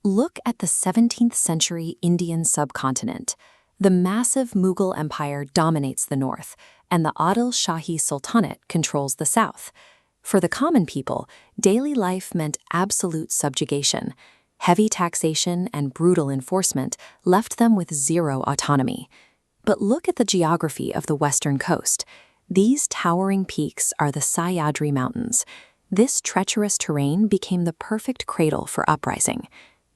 Look at the 17th century Indian subcontinent. The massive Mughal Empire dominates the north, and the Adil Shahi Sultanate controls the south. For the common people, daily life meant absolute subjugation. Heavy taxation and brutal enforcement left them with zero autonomy. But look at the geography of the western coast. These towering peaks are the Sahyadri Mountains. This treacherous terrain became the perfect cradle for uprising.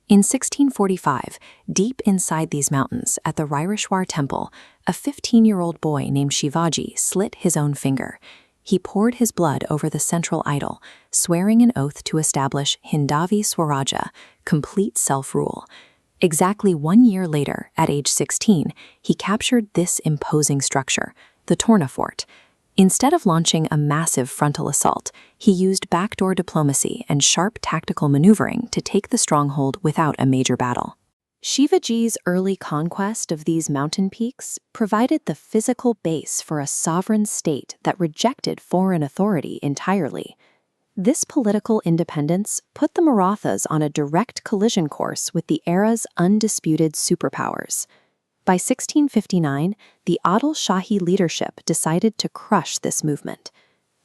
In 1645, deep inside these mountains, at the Raireshwar temple, a 15-year-old boy named Shivaji slit his own finger. He poured his blood over the central idol, swearing an oath to establish Hindavi Swarajya, complete self-rule. Exactly 1 year later, at age 16, he captured this imposing structure, the Torna Fort. Instead of launching a massive frontal assault, he used backdoor diplomacy and sharp tactical maneuvering to take the stronghold without a major battle. Shivaji's early conquest of these mountain peaks provided the physical base for a sovereign state that rejected foreign authority entirely. This political independence put the Marathas on a direct collision course with the era's undisputed superpowers. By 1659, the Adil Shahi leadership decided to crush this movement.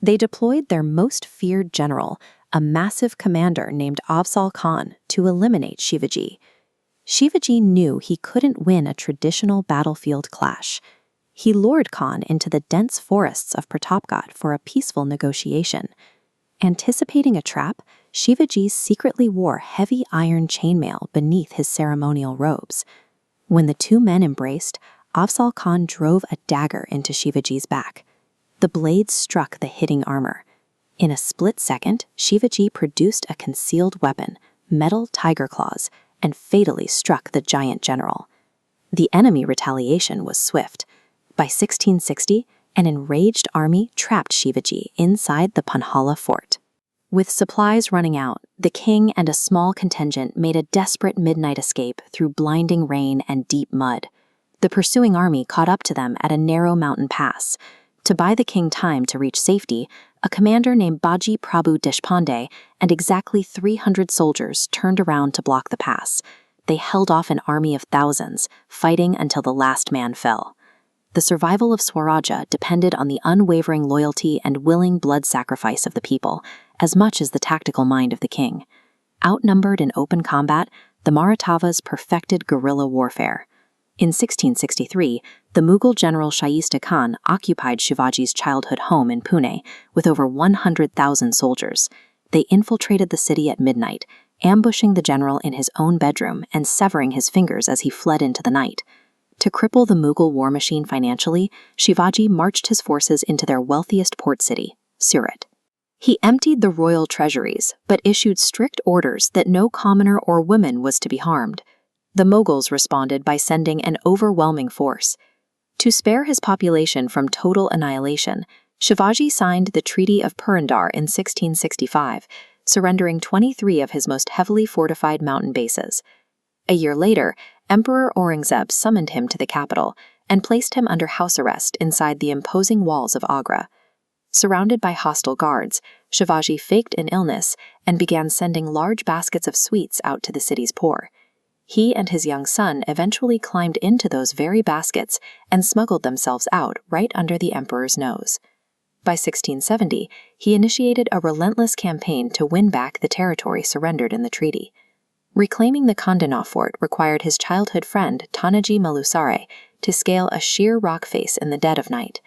They deployed their most feared general, a massive commander named Afzal Khan, to eliminate Shivaji. Shivaji knew he couldn't win a traditional battlefield clash. He lured Khan into the dense forests of Pratapgarh for a peaceful negotiation. Anticipating a trap, Shivaji secretly wore heavy iron chainmail beneath his ceremonial robes. When the two men embraced, Afzal Khan drove a dagger into Shivaji's back. The blade struck the hitting armor. In a split second, Shivaji produced a concealed weapon, metal tiger claws, and fatally struck the giant general. The enemy retaliation was swift. By 1660, an enraged army trapped Shivaji inside the Panhala fort. With supplies running out, the king and a small contingent made a desperate midnight escape through blinding rain and deep mud. The pursuing army caught up to them at a narrow mountain pass. To buy the king time to reach safety, a commander named Baji Prabhu Deshpande and exactly 300 soldiers turned around to block the pass. They held off an army of thousands, fighting until the last man fell. The survival of Swarajya depended on the unwavering loyalty and willing blood sacrifice of the people, as much as the tactical mind of the king. Outnumbered in open combat, the Marathavas perfected guerrilla warfare. In 1663, the Mughal general Shaista Khan occupied Shivaji's childhood home in Pune with over 100,000 soldiers. They infiltrated the city at midnight, ambushing the general in his own bedroom and severing his fingers as he fled into the night. To cripple the Mughal war machine financially, Shivaji marched his forces into their wealthiest port city, Surat. He emptied the royal treasuries, but issued strict orders that no commoner or woman was to be harmed. The Mughals responded by sending an overwhelming force. To spare his population from total annihilation, Shivaji signed the Treaty of Purandar in 1665, surrendering 23 of his most heavily fortified mountain bases. A year later, Emperor Aurangzeb summoned him to the capital and placed him under house arrest inside the imposing walls of Agra. Surrounded by hostile guards, Shivaji faked an illness and began sending large baskets of sweets out to the city's poor. He and his young son eventually climbed into those very baskets and smuggled themselves out right under the emperor's nose. By 1670, he initiated a relentless campaign to win back the territory surrendered in the treaty. Reclaiming the Kandana fort required his childhood friend Tanaji Malusare to scale a sheer rock face in the dead of night.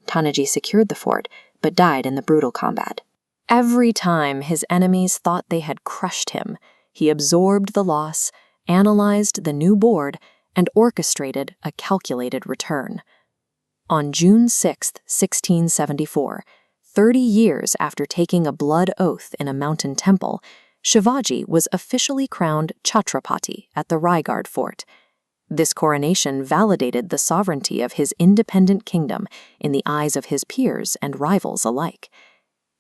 Tanaji secured the fort, but died in the brutal combat. Every time his enemies thought they had crushed him, he absorbed the loss, analyzed the new board, and orchestrated a calculated return. On June 6, 1674, 30 years after taking a blood oath in a mountain temple, Shivaji was officially crowned Chhatrapati at the Raigad fort. This coronation validated the sovereignty of his independent kingdom in the eyes of his peers and rivals alike.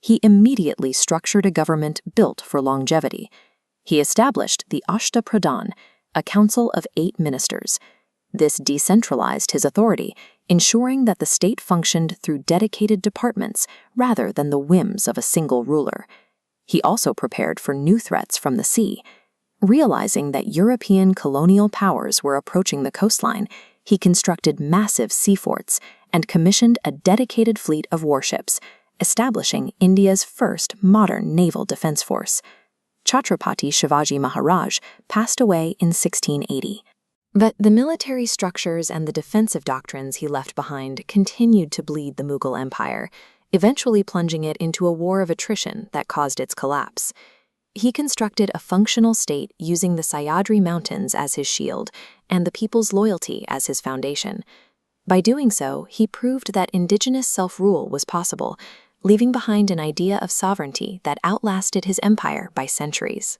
He immediately structured a government built for longevity. He established the Ashta Pradhan, a council of 8 ministers. This decentralized his authority, ensuring that the state functioned through dedicated departments rather than the whims of a single ruler. He also prepared for new threats from the sea. Realizing that European colonial powers were approaching the coastline, he constructed massive sea forts and commissioned a dedicated fleet of warships, establishing India's first modern naval defense force. Chhatrapati Shivaji Maharaj passed away in 1680. But the military structures and the defensive doctrines he left behind continued to bleed the Mughal Empire, eventually plunging it into a war of attrition that caused its collapse. He constructed a functional state using the Sahyadri Mountains as his shield and the people's loyalty as his foundation. By doing so, he proved that indigenous self-rule was possible, leaving behind an idea of sovereignty that outlasted his empire by centuries.